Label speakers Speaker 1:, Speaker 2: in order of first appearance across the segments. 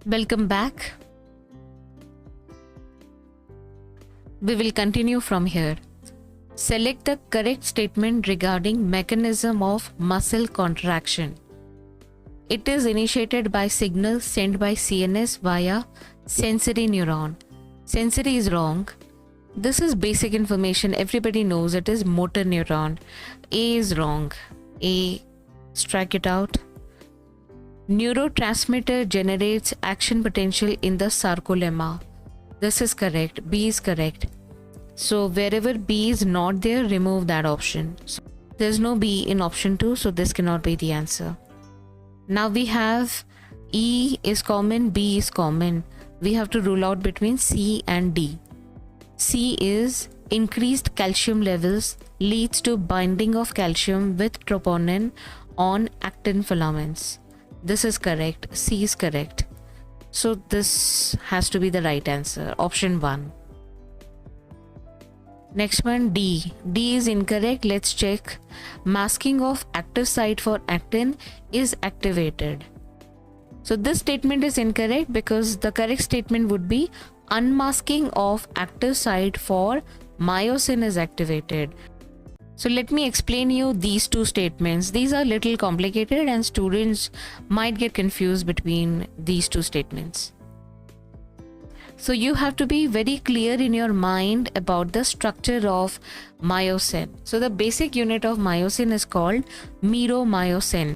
Speaker 1: Welcome back. We will continue from here. Select the correct statement regarding mechanism of muscle contraction. It is initiated by signals sent by CNS via sensory neuron. Sensory is wrong. This is basic information. Everybody knows it is motor neuron. A is wrong. A, strike it out. Neurotransmitter generates action potential in the sarcolemma. This is correct. B is correct. So wherever B is not there, remove that option. So there's no B in option 2, so this cannot be the answer. Now we have E is common, B is common. We have to rule out between C and D. C is increased calcium levels leads to binding of calcium with troponin on actin filaments. This is correct. C is correct. So this has to be the right answer. Option 1. Next one, D. D is incorrect. Let's check. Masking of active site for actin is activated. So this statement is incorrect because the correct statement would be unmasking of active site for myosin is activated. So let me explain you these two statements. These are little complicated and students might get confused between these two statements. So you have to be very clear in your mind about the structure of myosin. So the basic unit of myosin is called meromyosin.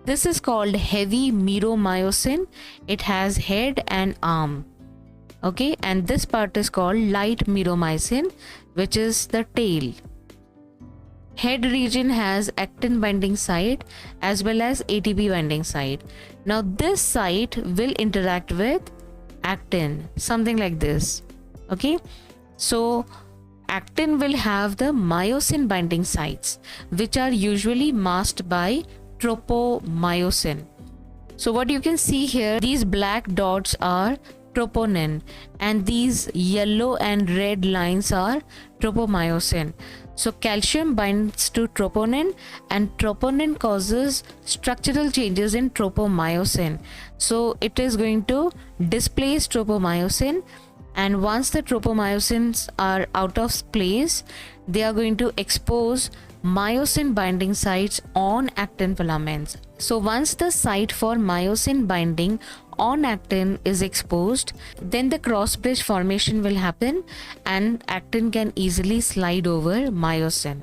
Speaker 1: This is called heavy meromyosin. It has head and arm. Okay, and this part is called light meromyosin, which is the tail. Head region has actin binding site as well as ATP binding site. Now this site will interact with actin, something like this. Okay, so actin will have the myosin binding sites, which are usually masked by tropomyosin. So what you can see here, these black dots are troponin and these yellow and red lines are tropomyosin. So calcium binds to troponin and troponin causes structural changes in tropomyosin. So it is going to displace tropomyosin, and once the tropomyosins are out of place, they are going to expose myosin binding sites on actin filaments. So once the site for myosin binding on actin is exposed, then the cross bridge formation will happen and actin can easily slide over myosin.